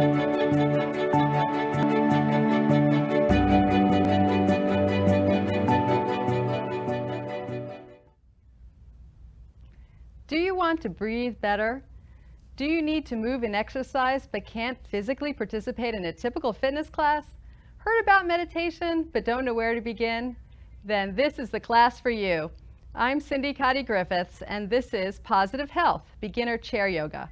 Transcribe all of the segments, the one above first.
Do you want to breathe better? Do you need to move and exercise but can't physically participate in a typical fitness class? Heard about meditation but don't know where to begin? Then this is the class for you. I'm Cindy Cotty-Griffiths and this is Positive Health, Beginner Chair Yoga.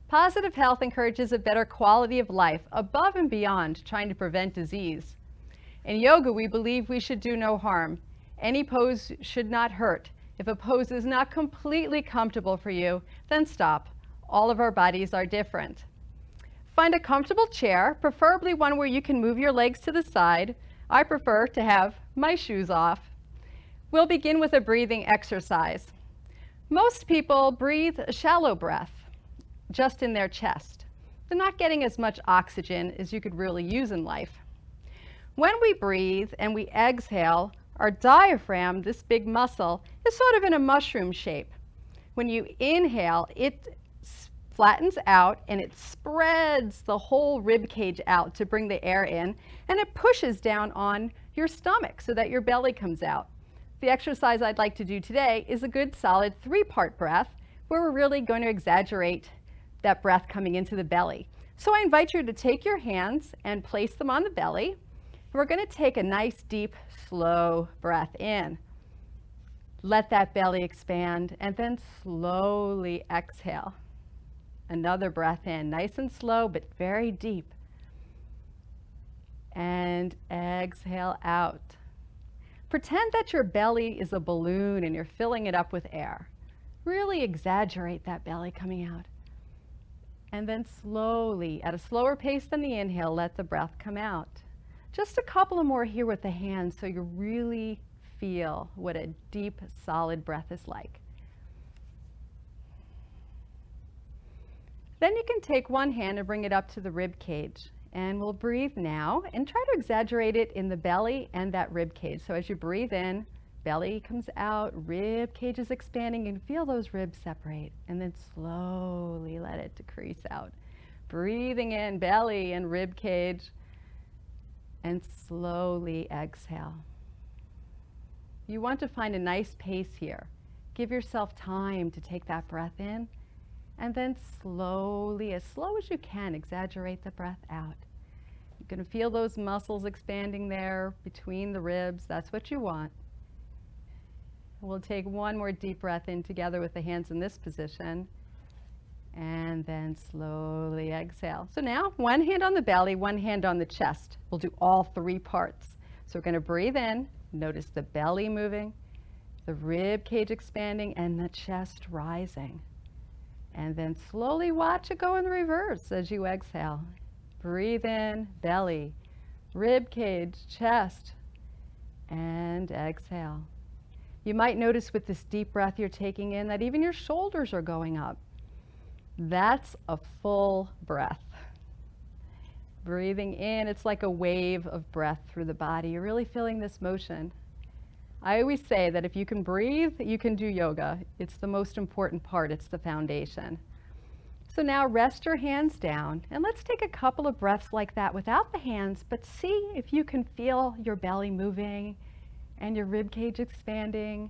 Positive health encourages a better quality of life above and beyond trying to prevent disease. In yoga, we believe we should do no harm. Any pose should not hurt. If a pose is not completely comfortable for you, then stop. All of our bodies are different. Find a comfortable chair, preferably one where you can move your legs to the side. I prefer to have my shoes off. We'll begin with a breathing exercise. Most people breathe a shallow breath, just in their chest. They're not getting as much oxygen as you could really use in life. When we breathe and we exhale, our diaphragm, this big muscle, is sort of in a mushroom shape. When you inhale, it flattens out and it spreads the whole rib cage out to bring the air in, and it pushes down on your stomach so that your belly comes out. The exercise I'd like to do today is a good solid 3-part breath where we're really going to exaggerate that breath coming into the belly. So I invite you to take your hands and place them on the belly. We're going to take a nice deep slow breath in. Let that belly expand and then slowly exhale. Another breath in, nice and slow but very deep. And exhale out. Pretend that your belly is a balloon and you're filling it up with air. Really exaggerate that belly coming out. And then slowly, at a slower pace than the inhale, let the breath come out. Just a couple of more here with the hands so you really feel what a deep, solid breath is like. Then you can take one hand and bring it up to the rib cage. And we'll breathe now and try to exaggerate it in the belly and that rib cage. So as you breathe in, belly comes out, rib cage is expanding, and feel those ribs separate. And then slowly let it decrease out. Breathing in, belly and rib cage. And slowly exhale. You want to find a nice pace here. Give yourself time to take that breath in, and then slowly, as slow as you can, exaggerate the breath out. You're going to feel those muscles expanding there between the ribs. That's what you want. We'll take one more deep breath in together with the hands in this position. And then slowly exhale. So now one hand on the belly, one hand on the chest. We'll do all 3 parts. So we're going to breathe in, notice the belly moving, the rib cage expanding, and the chest rising. And then slowly watch it go in the reverse as you exhale. Breathe in, belly, rib cage, chest, and exhale. You might notice with this deep breath you're taking in that even your shoulders are going up. That's a full breath. Breathing in, it's like a wave of breath through the body. You're really feeling this motion. I always say that if you can breathe, you can do yoga. It's the most important part. It's the foundation. So now rest your hands down and let's take a couple of breaths like that without the hands, but see if you can feel your belly moving and your rib cage expanding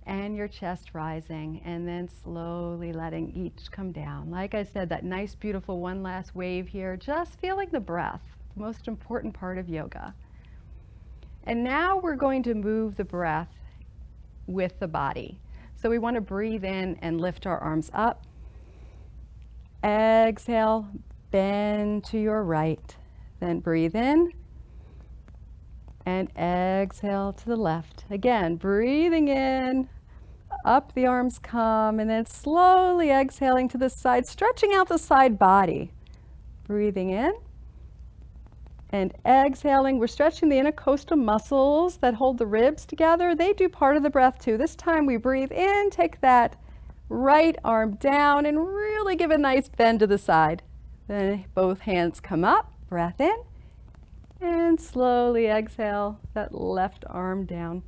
and your chest rising, and then slowly letting each come down. Like I said, that nice, beautiful one last wave here, just feeling the breath, the most important part of yoga. And now we're going to move the breath with the body. So we want to breathe in and lift our arms up. Exhale, bend to your right. Then breathe in and exhale to the left. Again, breathing in, up the arms come, and then slowly exhaling to the side, stretching out the side body. Breathing in and exhaling. We're stretching the intercostal muscles that hold the ribs together. They do part of the breath too. This time we breathe in, take that right arm down, and really give a nice bend to the side. Then both hands come up, breath in, and slowly exhale that left arm down.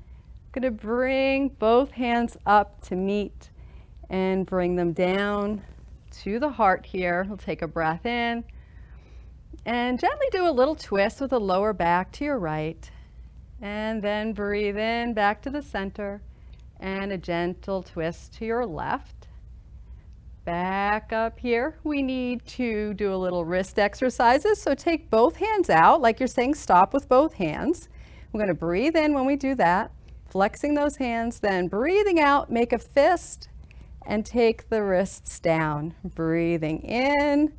Going to bring both hands up to meet and bring them down to the heart here. We'll take a breath in And gently do a little twist with the lower back to your right. And then breathe in back to the center and a gentle twist to your left. Back up here. We need to do a little wrist exercises. So take both hands out like you're saying stop with both hands. We're going to breathe in when we do that, flexing those hands, then breathing out, make a fist and take the wrists down. Breathing in,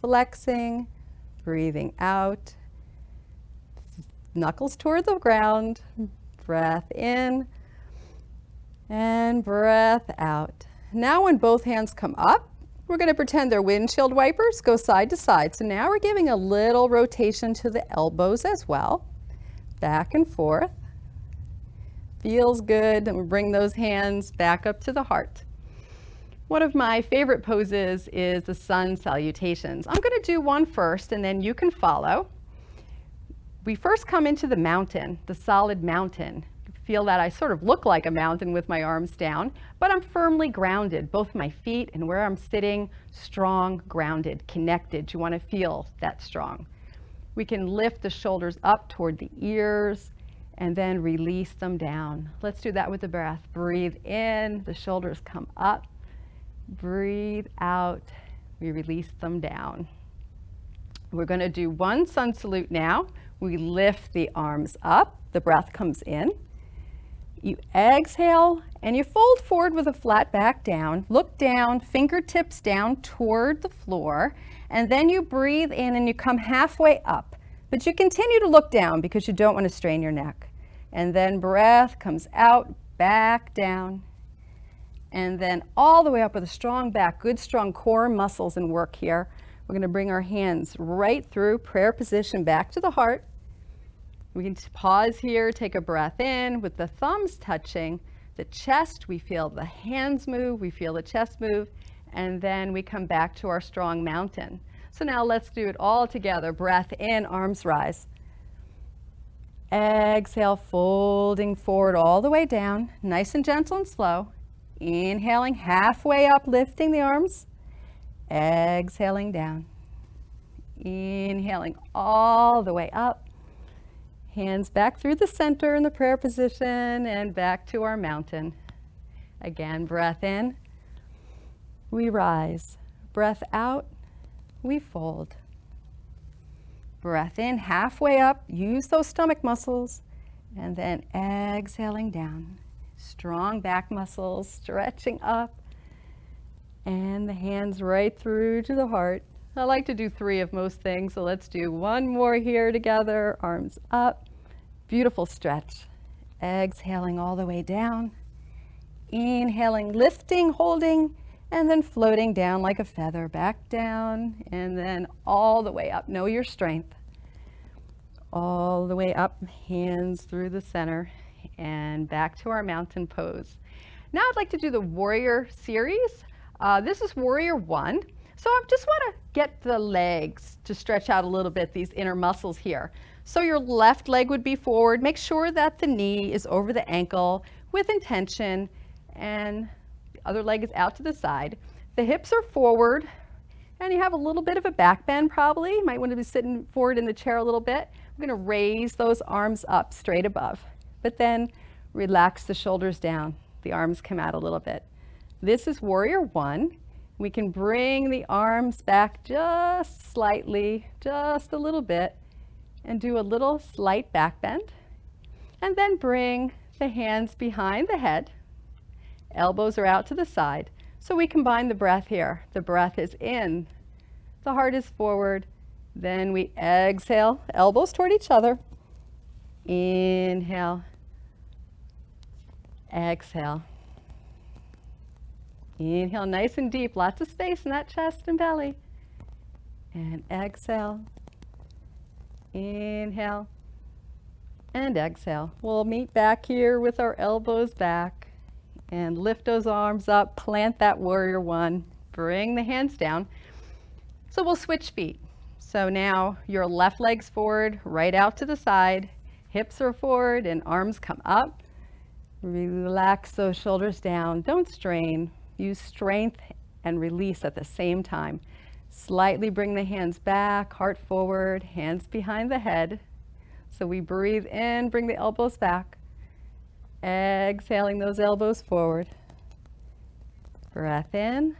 flexing, breathing out, knuckles toward the ground, breath in and breath out. Now when both hands come up, we're going to pretend they're windshield wipers, go side to side. So now we're giving a little rotation to the elbows as well, back and forth. Feels good, and we bring those hands back up to the heart. One of my favorite poses is the sun salutations. I'm going to do one first and then you can follow. We first come into the mountain, the solid mountain. Feel that I sort of look like a mountain with my arms down, but I'm firmly grounded, both my feet and where I'm sitting, strong, grounded, connected. You want to feel that strong. We can lift the shoulders up toward the ears and then release them down. Let's do that with the breath. Breathe in, the shoulders come up. Breathe out, we release them down. We're going to do one sun salute now. We lift the arms up, the breath comes in. You exhale and you fold forward with a flat back down. Look down, fingertips down toward the floor, and then you breathe in and you come halfway up. But you continue to look down because you don't want to strain your neck. And then breath comes out, back down, and then all the way up with a strong back, good strong core muscles and work here. We're going to bring our hands right through prayer position back to the heart. We can pause here, take a breath in with the thumbs touching the chest. We feel the hands move, we feel the chest move, and then we come back to our strong mountain. So now let's do it all together. Breath in, arms rise. Exhale, folding forward all the way down, nice and gentle and slow. Inhaling halfway up, lifting the arms. Exhaling down. Inhaling all the way up. Hands back through the center in the prayer position and back to our mountain. Again, breath in. We rise. Breath out. We fold. Breath in, halfway up. Use those stomach muscles. And then exhaling down. Strong back muscles, stretching up. And the hands right through to the heart. I like to do 3 of most things, so let's do one more here together. Arms up. Beautiful stretch. Exhaling all the way down. Inhaling, lifting, holding, and then floating down like a feather. Back down, and then all the way up. Know your strength. All the way up, hands through the center, and back to our mountain pose. Now I'd like to do the warrior series. This is warrior 1. So I just want to get the legs to stretch out a little bit, these inner muscles here. So your left leg would be forward. Make sure that the knee is over the ankle with intention, and the other leg is out to the side. The hips are forward, and you have a little bit of a back bend probably. You might want to be sitting forward in the chair a little bit. We're going to raise those arms up straight above, but then relax the shoulders down. The arms come out a little bit. This is warrior 1. We can bring the arms back just slightly, just a little bit, and do a little slight back bend. And then bring the hands behind the head. Elbows are out to the side. So we combine the breath here. The breath is in. The heart is forward. Then we exhale, elbows toward each other. Inhale. Exhale. Inhale nice and deep, lots of space in that chest and belly. And exhale. Inhale. And exhale. We'll meet back here with our elbows back and lift those arms up, plant that warrior 1, bring the hands down. So we'll switch feet. So now your left leg's forward, right out to the side, hips are forward and arms come up. Relax those shoulders down, don't strain. Use strength and release at the same time. Slightly bring the hands back, heart forward, hands behind the head. So we breathe in, bring the elbows back. Exhaling those elbows forward. Breath in.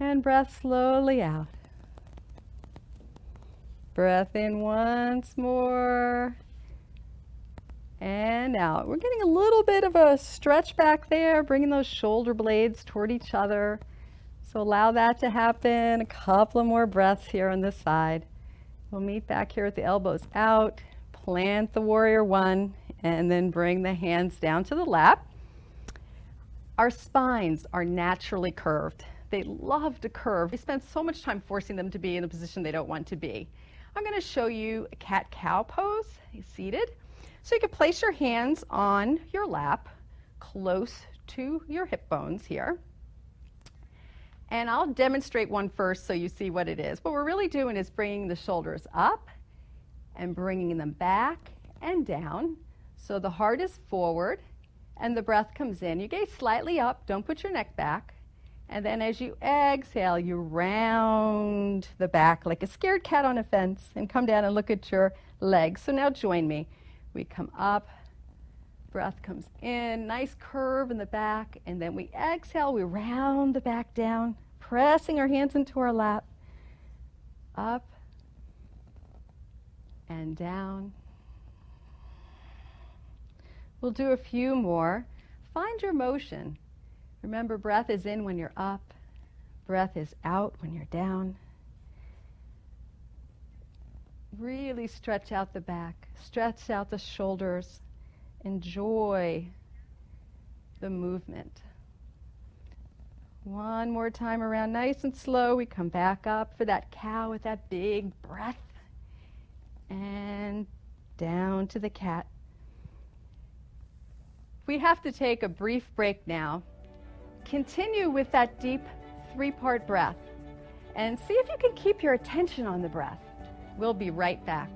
And breath slowly out. Breath in once more. And out. We're getting a little bit of a stretch back there, bringing those shoulder blades toward each other. So allow that to happen. A couple of more breaths here on this side. We'll meet back here with the elbows out. Plant the warrior one, and then bring the hands down to the lap. Our spines are naturally curved. They love to curve. We spend so much time forcing them to be in a position they don't want to be. I'm going to show you a cat-cow pose, seated. So you can place your hands on your lap, close to your hip bones here. And I'll demonstrate one first so you see what it is. What we're really doing is bringing the shoulders up and bringing them back and down. So the heart is forward and the breath comes in. You gaze slightly up, don't put your neck back. And then as you exhale, you round the back like a scared cat on a fence and come down and look at your legs. So now join me. We come up, breath comes in, nice curve in the back, and then we exhale, we round the back down, pressing our hands into our lap, up and down. We'll do a few more. Find your motion. Remember, breath is in when you're up, breath is out when you're down. Really stretch out the back, stretch out the shoulders, enjoy the movement. One more time around, nice and slow. We come back up for that cow with that big breath, and down to the cat. We have to take a brief break now. Continue with that deep 3-part breath and see if you can keep your attention on the breath. We'll be right back.